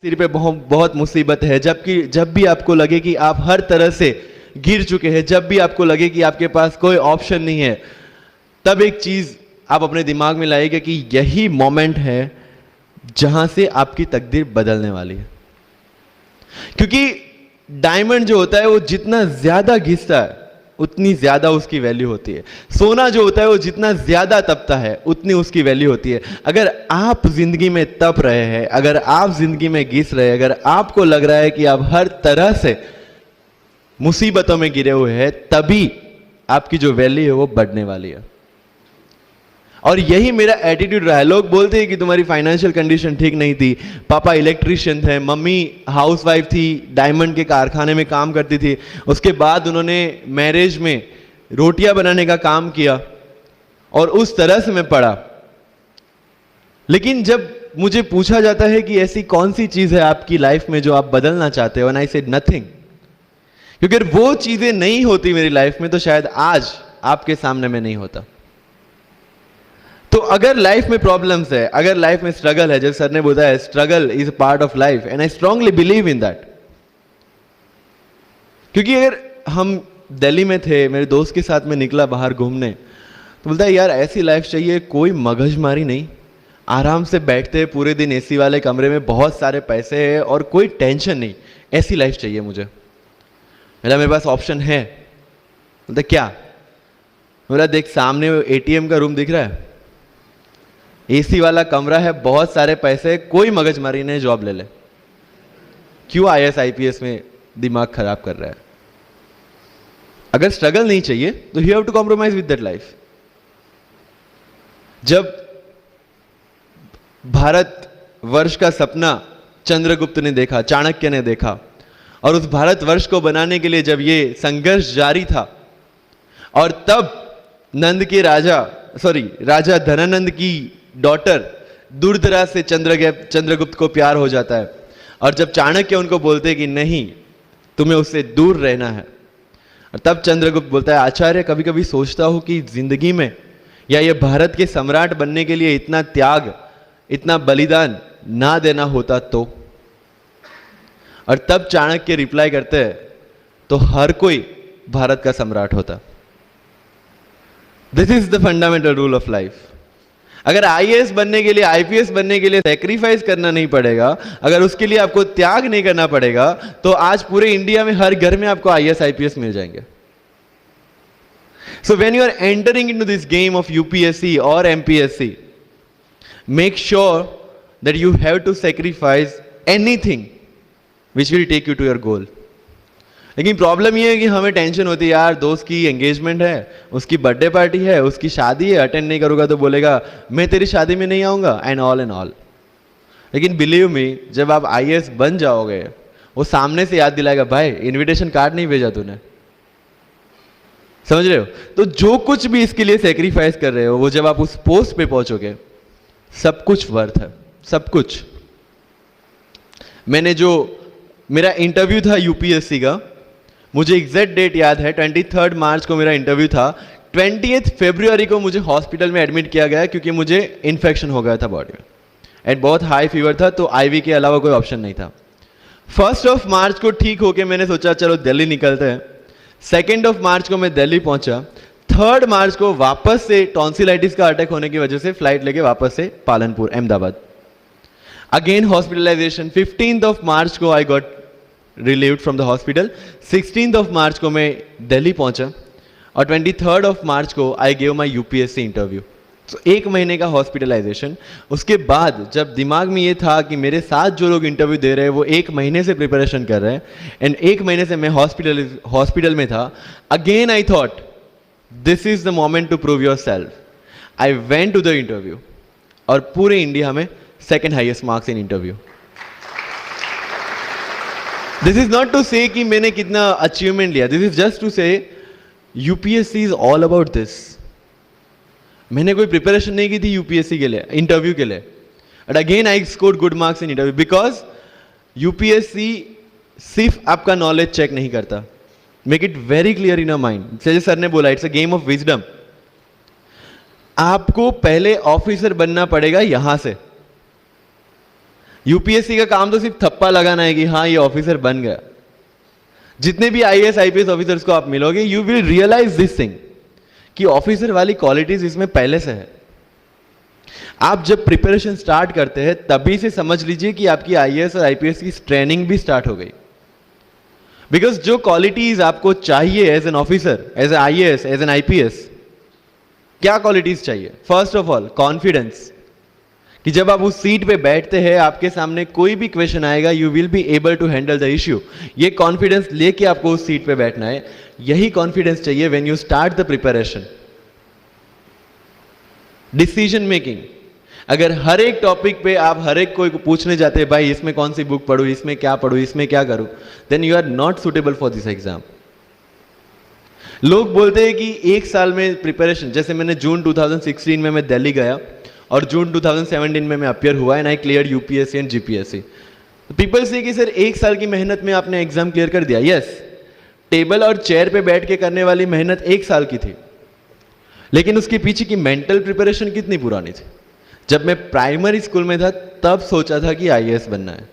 सिर पे बहुत बहुत मुसीबत है, जबकि जब भी आपको लगे कि आप हर तरह से गिर चुके हैं, जब भी आपको लगे कि आपके पास कोई ऑप्शन नहीं है, तब एक चीज आप अपने दिमाग में लाइएगा कि यही मोमेंट है जहां से आपकी तकदीर बदलने वाली है। क्योंकि डायमंड जो होता है वो जितना ज्यादा घिसता है उतनी ज्यादा उसकी वैल्यू होती है। सोना जो होता है वो जितना ज्यादा तपता है उतनी उसकी वैल्यू होती है। अगर आप जिंदगी में तप रहे हैं, अगर आप जिंदगी में घिस रहे हैं, अगर आपको लग रहा है कि आप हर तरह से मुसीबतों में गिरे हुए हैं, तभी आपकी जो वैल्यू है वो बढ़ने वाली है। और यही मेरा एटीट्यूड रहा है। लोग बोलते हैं कि तुम्हारी फाइनेंशियल कंडीशन ठीक नहीं थी, पापा इलेक्ट्रिशियन थे, मम्मी हाउसवाइफ थी, डायमंड के कारखाने में काम करती थी, उसके बाद उन्होंने मैरिज में रोटियां बनाने का काम किया और उस तरह से मैं पढ़ा। लेकिन जब मुझे पूछा जाता है कि ऐसी कौन सी चीज है आपकी लाइफ में जो आप बदलना चाहते हो, एंड आई सेड नथिंग। क्योंकि अगर वो चीजें नहीं होती मेरी लाइफ में तो शायद आज आपके सामने मैं नहीं होता। तो अगर लाइफ में प्रॉब्लम्स है, अगर लाइफ में स्ट्रगल है, जैसे सर ने बोला है struggle is a part of life, and I strongly believe in that. क्योंकि अगर हम दिल्ली में थे, मेरे दोस्त के साथ में निकला बाहर घूमने, तो बोलता है यार ऐसी लाइफ चाहिए, कोई मगजमारी नहीं, आराम से बैठते हैं पूरे दिन एसी वाले कमरे में, बहुत सारे पैसे हैं और कोई टेंशन नहीं, ऐसी लाइफ चाहिए मुझे। बोला मेरे पास ऑप्शन है। बोलता क्या? बोला देख सामने एटीएम का रूम दिख रहा है, एसी वाला कमरा है, बहुत सारे पैसे, कोई मगजमारी नहीं, जॉब ले ले। क्यों आईएएस आईपीएस में दिमाग खराब कर रहा है? अगर स्ट्रगल नहीं चाहिए तो you have to compromise with that life. जब भारत वर्ष का सपना चंद्रगुप्त ने देखा, चाणक्य ने देखा, और उस भारत वर्ष को बनाने के लिए जब ये संघर्ष जारी था, और तब नंद के राजा धनानंद की डॉटर दुर्धरा से चंद्रगुप्त को प्यार हो जाता है, और जब चाणक्य उनको बोलते हैं कि नहीं तुम्हें उससे दूर रहना है, और तब चंद्रगुप्त बोलता है आचार्य कभी कभी सोचता हूं कि जिंदगी में या ये भारत के सम्राट बनने के लिए इतना त्याग, इतना बलिदान ना देना होता तो। और तब चाणक्य रिप्लाई करते हैं तो हर कोई भारत का सम्राट होता। This is the fundamental rule of life. अगर आईएएस बनने के लिए, आईपीएस बनने के लिए सैक्रिफाइस करना नहीं पड़ेगा, अगर उसके लिए आपको त्याग नहीं करना पड़ेगा, तो आज पूरे इंडिया में हर घर में आपको आईएएस आईपीएस मिल जाएंगे। So when you are entering into this game of UPSC और MPSC, make sure that you have to sacrifice anything which will take you to your goal. लेकिन प्रॉब्लम यह है कि हमें टेंशन होती है यार, दोस्त की एंगेजमेंट है, उसकी बर्थडे पार्टी है, उसकी शादी है, अटेंड नहीं करूंगा तो बोलेगा मैं तेरी शादी में नहीं आऊंगा, एंड ऑल। लेकिन बिलीव मी, जब आप आईएएस बन जाओगे, वो सामने से याद दिलाएगा भाई इनविटेशन कार्ड नहीं भेजा तूने। समझ रहे हो? तो जो कुछ भी इसके लिए सेक्रीफाइस कर रहे हो, वो जब आप उस पोस्ट पे पहुंचोगे, सब कुछ वर्थ है, सब कुछ। मेरा इंटरव्यू था यूपीएससी का, मुझे एग्जैक्ट डेट याद है, 23 मार्च को मेरा इंटरव्यू था। 20 फरवरी को मुझे हॉस्पिटल में एडमिट किया गया क्योंकि मुझे इन्फेक्शन हो गया था बॉडी में, एंड बहुत हाई फीवर था, तो आईवी के अलावा कोई ऑप्शन नहीं था। 1 मार्च को ठीक होके मैंने सोचा चलो दिल्ली निकलते हैं। 2 मार्च को मैं दिल्ली पहुंचा। 3 मार्च को वापस से टॉन्सिलाइटिस का अटैक होने की वजह से फ्लाइट लेके वापस से पालनपुर, अहमदाबाद, अगेन हॉस्पिटलाइजेशन। 15 मार्च को I got relieved from the hospital. 16 मार्च को मैं दिल्ली पहुंचा, और 23 मार्च को I gave my UPSC interview. तो 1 महीने का हॉस्पिटलाइजेशन। उसके बाद जब दिमाग में ये था कि मेरे साथ जो लोग इंटरव्यू दे रहे हैं वो 1 महीने से प्रिपरेशन कर रहे हैं, एंड 1 महीने से मैं हॉस्पिटल में था, again I thought this is the moment to prove yourself. I went to the interview, और पूरे इंडिया में 2nd highest marks in interview. This is not to say कि मैंने कितना अचीवमेंट लिया, this is just to say UPSC is all about this. मैंने कोई preparation नहीं की थी यूपीएससी के लिए, इंटरव्यू के लिए, but again I scored good marks in interview, because UPSC सिर्फ आपका नॉलेज चेक नहीं करता। Make it very clear in a mind, जैसे सर ने बोला it's a game of wisdom. आपको पहले ऑफिसर बनना पड़ेगा यहां से, यूपीएससी का काम तो सिर्फ थप्पा लगाना है कि हाँ ये ऑफिसर बन गया। जितने भी आईएएस आईपीएस ऑफिसर्स को आप मिलोगे, you will realise this thing कि ऑफिसर वाली क्वालिटीज इसमें पहले से है। आप जब प्रिपरेशन स्टार्ट करते हैं तभी से समझ लीजिए कि आपकी आईएएस और आईपीएस की ट्रेनिंग भी स्टार्ट हो गई। बिकॉज जो क्वालिटीज आपको चाहिए as an officer, as a IAS, as an IPS, क्या क्वालिटीज चाहिए? फर्स्ट ऑफ ऑल कॉन्फिडेंस, कि जब आप उस सीट पे बैठते हैं आपके सामने कोई भी क्वेश्चन आएगा, you will be able to handle the issue. ये कॉन्फिडेंस लेके आपको उस सीट पे बैठना है। यही कॉन्फिडेंस चाहिए when you start the preparation. Decision making, अगर हर एक टॉपिक पे आप हर एक कोई को पूछने जाते हैं भाई इसमें कौन सी बुक पढूं, इसमें क्या पढूं, इसमें क्या करूं, then you are not suitable for this exam. लोग बोलते हैं कि एक साल में प्रिपरेशन, जैसे मैंने जून 2016 में मैं दिल्ली गया और जून 2017 में मैं अपियर हुआ and I clear UPSC and GPSC. People से कि सर एक साल की मेहनत में आपने एग्जाम क्लियर कर दिया। यस, टेबल और चेयर पे बैठ के करने वाली मेहनत एक साल की थी, लेकिन उसके पीछे की मेंटल प्रिपरेशन कितनी पुरानी थी। जब मैं प्राइमरी स्कूल में था तब सोचा था कि आईएएस बनना है।